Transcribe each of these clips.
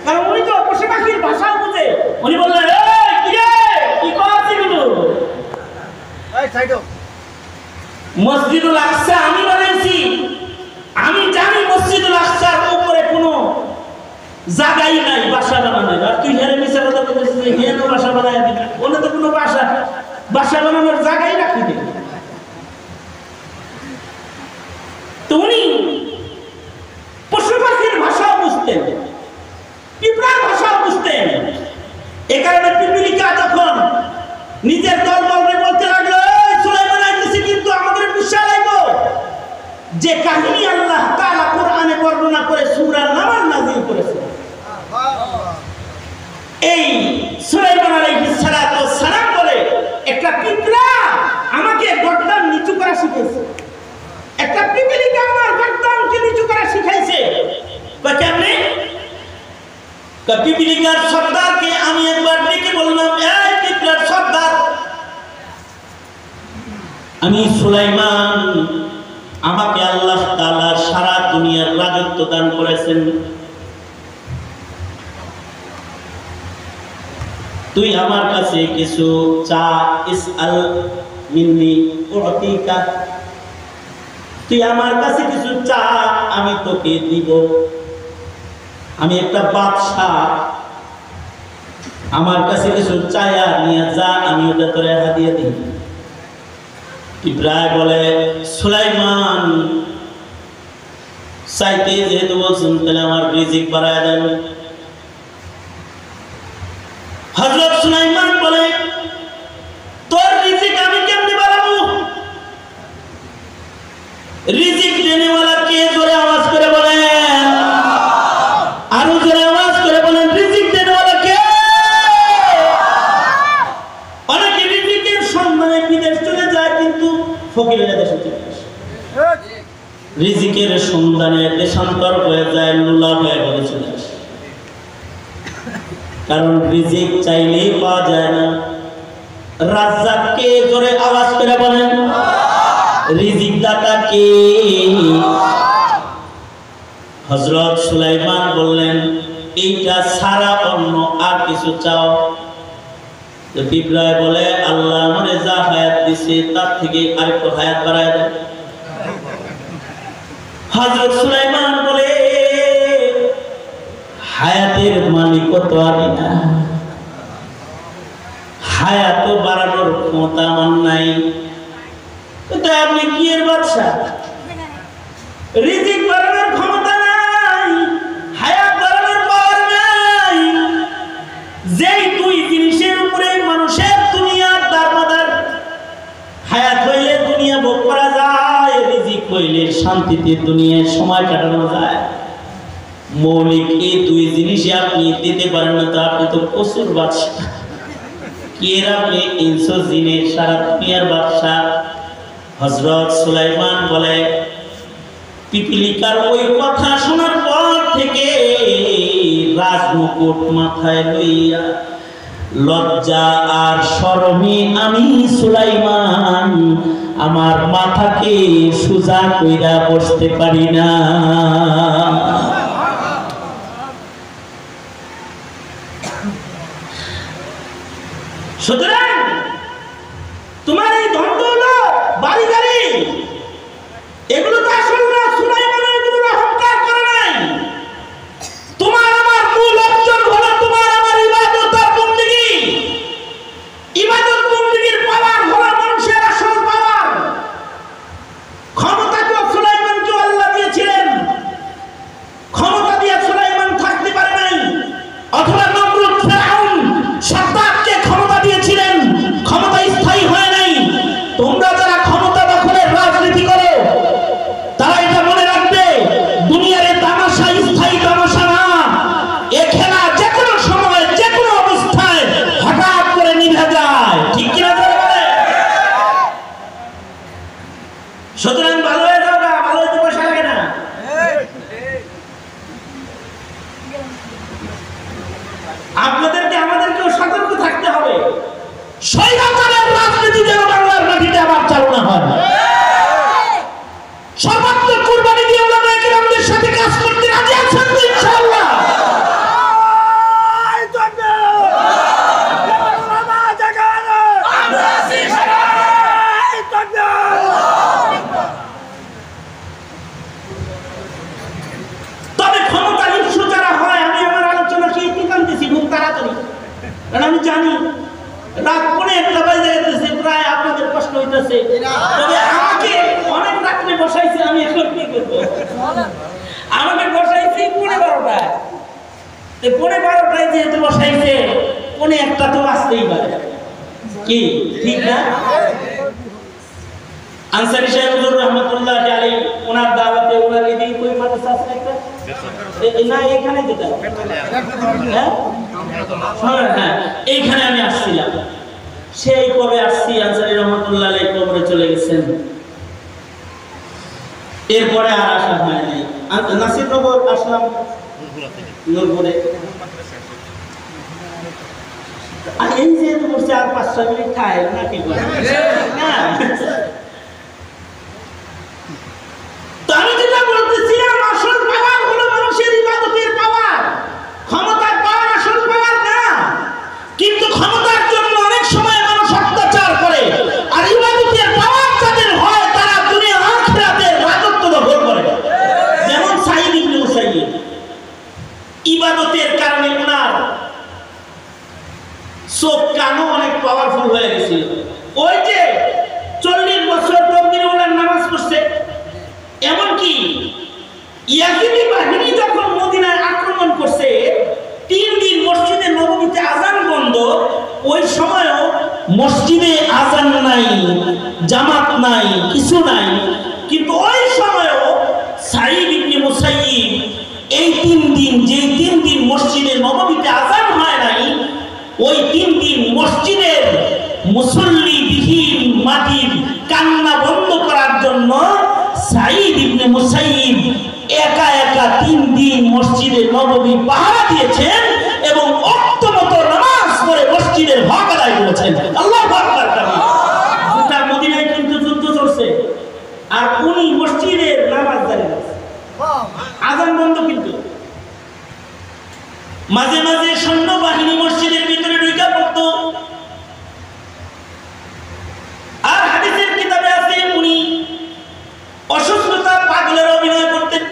কারণ উনি তো পশু পাখির ভাষা বুঝে। উনি বললেন, কি করছিস? মসজিদুল আকসা আমি বানাইছি, আমি জানি মসজিদুল আকসার উপরে কোনো জায়গাই নাই বাসা বানানোর। আর তুই হেরে মিশা কথা বলছিস যে হেনো বাসা বানায় দিবি, ওনে তো কোনো বাসা বানানোর জায়গাই রাখি নেই। তো উনি পশু পাখির ভাষাও বুঝতেন, পিঁপড়ার ভাষাও বুঝতেন। এ কারণে পিপিলিকা যখন নিজের দলবলকে বলতে লাগলো, সুলাইমান আইতেছে কিন্তু আমাদের বিশ্বাস লাগবে, যে কাহিনী আল্লাহ তাআলা কোরআনে বর্ণনা করে সূরা নামাল নাযিল করেছেন। এই সুলাইমান আলাইহিস সালাতু ওয়াস সালাম বলে, একটা পিঁপড়া আমাকে গর্দান নিচু করা শিখাইছে, একটা পিপিলিকা আমার গর্দানকে নিচু করা শিখাইছে। কেমনে? পিপিলিকার সর্দারকে আমি একবার ডেকে বললাম, এই পিঁপড়ার সর্দার, আমি সুলাইমান, আমাকে আল্লাহ তাআলা সারা দুনিয়ার রাজত্ব দান করেছেন, তুই আমার কাছে কিছু চা, ইসআল মিন্নি উতিকা, তুই আমার কাছে কিছু চা, আমি তোকে দিব। আমি একটা বাদশা, আমার কাছে কিছু চায়া নিয়ে যা, আমি ওটা তোরে হাদিয়া দিই। ইব্রাহিম বলে, সুলাইমান চাইতে যেহেতু বলছেন, তাহলে আমার রিজিক বাড়ায় দেন। হযরত সুলাইমান বলে, তোর রিজিক আমি কেমনে বাড়াবো? রিজিক দেনেওয়ালা কে? জোরে আওয়াজ করে বলেন, আরো জোরে আওয়াজ করে বলেন, রিজিক দেনেওয়ালা কে? অনেকে রিজিকের সন্ধানে বিদেশ চলে যায়, কিন্তু ফকিরের দেশে চলে আসে। রিজিকের সন্ধানে দেশান্তর হয়ে যায়, লুলা হয়ে ঘরে চলে আসে। কারণ রিজিক চাইলেই পাওয়া যায় না। রাজ্জাক কে? জোরে আওয়াজ করে বলেন, রিজিক দাতা কে? হযরত সুলাইমান বললেন, এইটা ছাড়া অন্য আর কিছু চাও? তো পিঁপড়ায় বলে, আল্লাহ আমারে যা হায়াত দিছে তার থেকে আরেকটু হায়াত বাড়ায় দেন। হযরত সুলাইমান বলে, হায়াতের মালিক তো আমি না, হায়াত বাড়ানোর ক্ষমতা আমার নাই। তো আপনি কি এর বাদশা? রিজিক বাড়ানোর ক্ষমতা নাই, হায়াত বাড়ানোর পাওয়ার নাই। যেই দুই জিনিসের উপরে মানুষের দুনিয়ার দারমাদার, হায়াত হইলে দুনিয়া ভোগ করা যায়, রিজিক হইলে শান্তিতে দুনিয়ায় সময় কাটানো যায়। মৌলিক এই দুই জিনিসই আপনি দিতে পারেন না, তো আপনি তো প্রচুর বাদশা। কি এর আপনি ইনসো জিনে সারা দুনিয়ার বাদশা। হযরত সুলাইমান বলে, পিপিলিকার ওই কথা শোনার পর থেকে রাজমুকুট মাথায় লইয়া লজ্জা আর শরমে আমি সুলাইমান আমার মাথাকে সোজা কইরা বসতে পারি না। সুতরাং তোমার এই ধন দৌলত, বাড়ি গাড়ি, এগুলো তো আসল না। সুলাইমান এগুলো অহংকার করে নাই। তোমার আমার মূল অর্জন হলো তোমার আমার ইবাদত আর বন্দেগী। ইবাদত বন্দেগীর পাওয়ার হলো মানুষের আসল পাওয়ার। ক্ষমতা তো সুলাইমানকে আল্লাহ দিয়েছিলেন, ক্ষমতা দিয়ে সুলাইমান থাকতে পারে নাই। অথবা নমরুদ, ফেরাউন, সাদ্দাতকে ক্ষমতা দিয়েছিলেন, ক্ষমতা স্থায়ী হয় নাই। তোমরা যারা ক্ষমতা দখলের রাজনীতি করো, তারা এটা মনে রাখবে, দুনিয়ার এই তামাশা স্থায়ী তামাশা না। এ খেলা যে কোনো সময় যে কোনো অবস্থায় হঠাৎ করে নিভে যায়, ঠিক কিনা বলে? সুতরাং ভালো হয়ে যাও না, ভালো হইতে পয়সা লাগে না। আপনাদেরকে আমাদেরকেও সতর্ক থাকতে হবে, স্বৈরাচারের রাজনীতি যেন বাংলার মাটিতে আবার চালু না হয়। সর্বাত্মক কুরবানি দিয়ে ওলামায়ে কেরামদের সাথে কাজ করতে রাজি আছেন তো ইনশাআল্লাহ? পৌনে 12টায় যেহেতু বসাইছে, পৌনে 1টা তো আসতেই পারে, কি ঠিক না? আনসারী সাহেব হুজুর রহমাতুল্লাহ আলাইহি ওনার দাওয়াতে ওনার এদিকে কই মাদ্রাসা আছে একটা না, এখানে যেটা হ্যাঁ এইখানে আমি আসছিলাম। সেই কবে আসছি, আনসারী রহমাতুল্লাহ আলাইহি কবরে চলে গেছেন, এরপরে আর আসা হয় নাই। নাসিরনগর আসলাম, নূরপুরে। আর এই যে বসে আর 5-6 মিনিট খায় না, কি করে না? তো আমি যেটা বলতেছিলাম, আসল পাওয়ার হলো মানুষের ইবাদতের পাওয়ার। ক্ষমতার পাওয়ার আসল পাওয়ার না, কিন্তু ক্ষমতার জন্য অনেক সময় মানুষ অত্যাচার করে। আর ইবাদতের পাওয়ার যাদের হয়, তারা দুনিয়া আখিরাতের রাজত্ব দখল করে। যেমন সাঈদ ইবনে মুসাইয়্যিব, ইবাদতের কারণে ওনার চোখ কানও অনেক পাওয়ারফুল হয়ে গেছিল। ওই যে 40 বছর তাকবীরুল্লাহ নামাজ পড়ছে, এমনকি ইয়াজিদি বাহিনী যখন মদিনায় আক্রমণ করছে, 3 দিন মসজিদে নববীতে আযান বন্ধ। ওই সময়ও মসজিদে আযান নাই, জামাত নাই, কিছু নাই, কিন্তু ওই সময়ও সাঈদ ইবনে মুসাইয়্যিব এই 3 দিন, যে 3 দিন মসজিদে নববীতে আযান হয় নাই, ওই 3 দিন মসজিদের মুসল্লিবিহীন মাটির কান্না বন্ধ করার জন্য সাঈদ ইবনে মুসাইয়্যিব একা একা 3 দিন মসজিদে নববী পাহারা দিয়েছেন এবং অক্তমত নামাজ পড়ে মসজিদের হক আদায় করেছেন। আল্লাহু আকবার। গোটা মদিনায় কিন্তু যুদ্ধ চলছে, আর উনি মসজিদের নামাজ দাঁড়িয়ে আছে, আযান বন্ধ। কিন্তু মাঝে মাঝে সৈন্যবাহিনী মসজিদের ভিতরে ঢুকে পড়তো। আর হাদিসের কিতাবে আছে উনি অসুস্থতা পাগলের অভিনয় করতেন।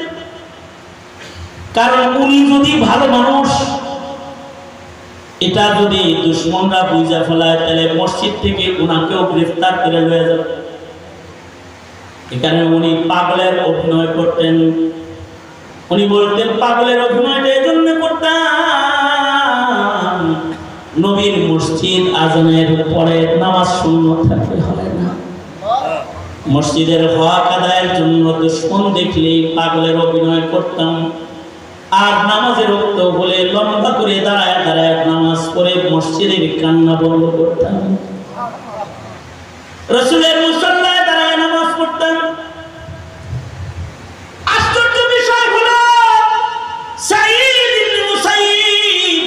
কারণ উনি যদি ভালো মানুষ, এটা যদি দুশমনরা বুঝা ফেলায়, তাহলে মসজিদ থেকে উনাকেও গ্রেফতার করে লয়ে যাবে। এখানে উনি পাগলের অভিনয় করতেন। উনি বলতেন, পাগলের অভিনয়টা এজন্য করতাম, নবীর মসজিদ আজানের পরে নামাজ শূন্য থাকলে হয় না। মসজিদের হক আদায়ের জন্য দুশমন দেখলেই পাগলের অভিনয় করতাম। আর নামাজের রক্ত বলে লম্বা করে দাঁড়ায় দাঁড়ায় নামাজ পড়ে মসজিদের কান্না বন্ধ করতাম। রাসূলের মুসাল্লায় দাঁড়ায় নামাজ পড়তাম। আশ্চর্য বিষয় হলো, সাঈদ ইবনে মুসাইয়্যিব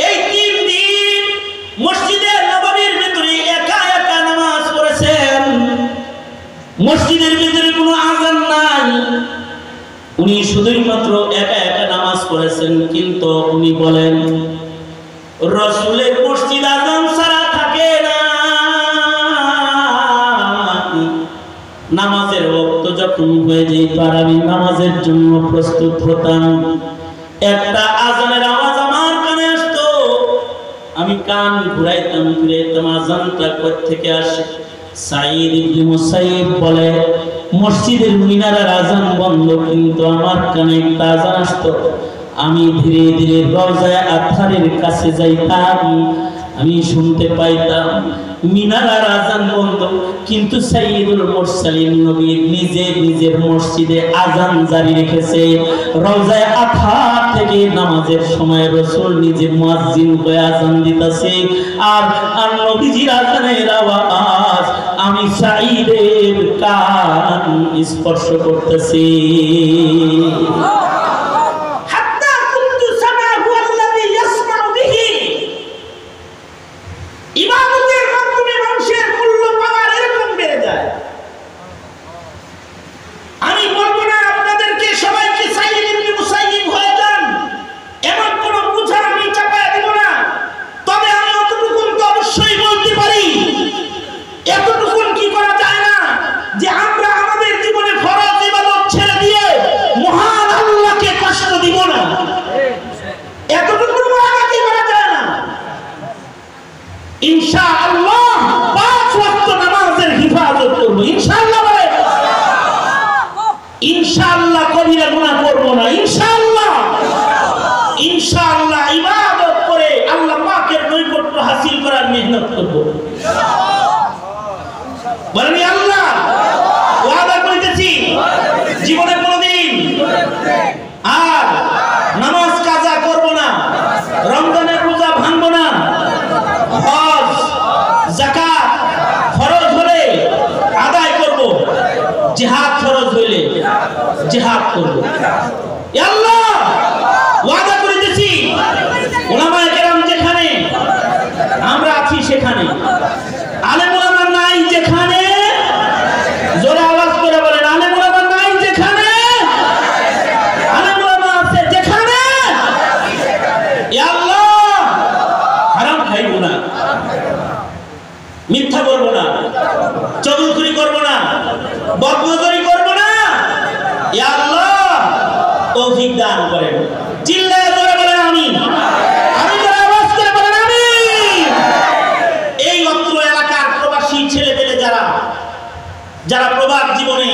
এই 3 দিন মসজিদের নববীর ভিতরে একা একা নামাজ পড়েছেন। মসজিদের ভিতরে কোনো আযান নাই, উনি শুধুই মাত্র একা একা নামাজ পড়েছেন। কিন্তু উনি বলেন, রাসূলের মসজিদ আযান ছাড়া থাকে না। নামাজের ওয়াক্ত যখন হয়ে যেত আর আমি নামাজের জন্য প্রস্তুত হতাম, একটা আযানের আওয়াজ আমার কানে আসতো, আমি কান ঘুরাইতাম ঘুরাইতাম, আযানটা কোথা থেকে আসে। সাঈদ ইবনে মুসাইয়্যিব বলে, মসজিদের মিনারের আযান বন্ধ, কিন্তু আমার কানে একটা আযান আসতো। আমি ধীরে ধীরে রওজায়ে আতহারের কাছে যাইতাম, আমি শুনতে পাইতাম মিনারের আযান বন্ধ, কিন্তু সাইয়্যিদুল মুরসালিন নবী নিজে নিজের মসজিদে আযান জারি রেখেছে। রওজায়ে আতহার থেকে নামাজের সময় রাসূল নিজে মুয়াজ্জিন হয়ে আযান দিতেছে, আর নবীজির আযানের আওয়াজ আমি সাঈদের কান স্পর্শ করতেছি। ইবাদতের মাধ্যমে মানুষের মূল্য পাওয়ার এরকম বেড়ে যায়। আমি বলবো না আপনাদেরকে সবাইকে সাঈদ ইবনে মুসাইয়্যিব হয়ে যান, এমন কোন বোঝা আমি চাপায় দেব না। তবে আমি অতটুকু তো অবশ্যই বলতে পারি, এতটুকু কি করা যায় না যে আমরা আমাদের জীবনে ফরজ ইবাদত ছেড়ে দিয়ে মহান আল্লাহকে করব। ইয়া আল্লাহ ওয়াদা করে দিয়েছি উলামায়ে কেরাম যেখানে আমরা আছি সেখানে, আলেম ওলামা নাই যেখানে, জোরে আওয়াজ করে বলেন আলেম ওলামা নাই যেখানে, আলেম ওলামা আছে যেখানে। ইয়া আল্লাহ হারাম খাইব না, মিথ্যা বলবো না, চগলখড়ি করব না, বদনজরি করব না। ইয়া আল্লাহ তৌফিক দান করেন। চিল্লায়ে জোরে বলেন আমিন। আমি জোরে আওয়াজ করে বলেন আমিন। এই অত্র এলাকার প্রবাসী ছেলেপেলে যারা প্রবাস জীবনে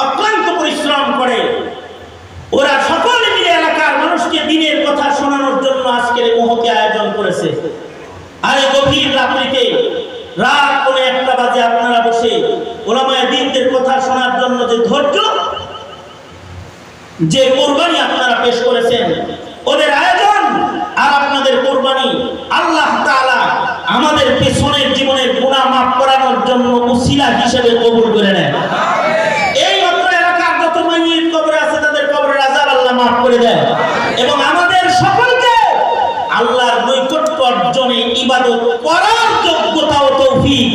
অক্লান্ত পরিশ্রম করে, ওরা সকলে মিলে এলাকার মানুষকে দ্বীনের কথা শোনানোর জন্য আজকের এই মহতি আয়োজন করেছে। আর এই গভীর রাত্রিতে রাত পৌনে 1টা বাজে আপনারা বসে উলামায়ে দ্বীনদের কথা শোনার জন্য যে ধৈর্য, যে কুরবানি আপনারা পেশ করেছেন, ওদের আয়োজন আর আপনাদের কুরবানি আল্লাহ তাআলা আমাদের পেছনের জীবনের গুনাহ মাফ করানোর জন্য উসিলা হিসেবে কবুল করে নেন। এই অত্র এলাকার যত মাইয়িত কবরে আছে তাদের কবরের আযাব আল্লাহ মাফ করে দেন এবং আমাদের সকলকে আল্লাহর নৈকট্য অর্জনে ইবাদত করার যোগ্যতা ও তৌফিক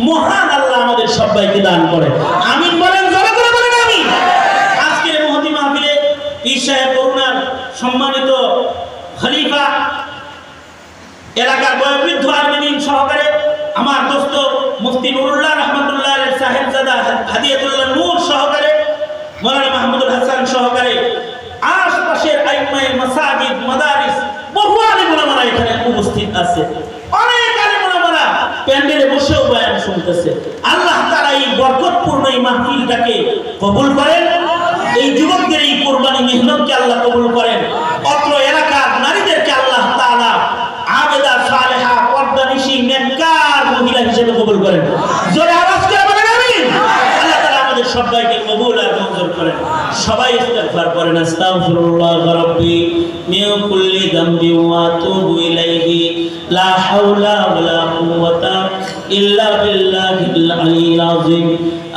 মহান আল্লাহ আমাদের সবাইকে দান করে। আমিন বলেন, জোরে করে বলেন আমিন। আজকের মহতি মাহফিলে পীর সাহেব বরুণার সম্মানিত খলিফা, এলাকার বয়োবৃদ্ধ আলমিন সহকারে আমার দোস্ত মুফতি নুরুল্লাহ রহমাতুল্লাহ সাহেবজাদা হাদিয়াতুল্লাহ নূর সহকারে, মাওলানা মাহমুদুল হাসান সহকারে, আশপাশের আইম্মায়ে মাসাজিদ মাদারিস বহু আলেম ওলামারা এখানে উপস্থিত আছে। অনেক আলেম ওলামারা প্যান্ডেলে বসেও বয়ান শুনতেছে। আল্লাহ তাআলা এই বরকতপূর্ণ এই মাহফিলটাকে কবুল করেন। এই যুবকদের এই কুরবানি মেহনতকে আল্লাহ কবুল করেন। অত্র এলাকার নারীদেরকে আল্লাহ তাআলা আবেদা সালেহা পর্দানিশী নেককার মহিলা হিসেবে কবুল করেন। জোরে আওয়াজ করে বলেন আমিন। আল্লাহ তাআলা আমাদের সবাইকে কবুল আর মঞ্জুর করেন। সবাই ইস্তিগফার করেন। আস্তাগফিরুল্লাহ রাব্বি মিন কুল্লি যামবি ওয়া আতুবু ইলাইহি লা হাওলা ওয়ালা কুওয়াতা ইল্লা বিল্লাহিল আলিয়্যিল আযীম।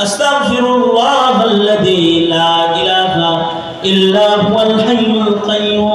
আস্তাগফিরুল্লাহাল্লাযী লা ইলাহা ইল্লা হুয়াল হাইয়ুল কাইয়্যুম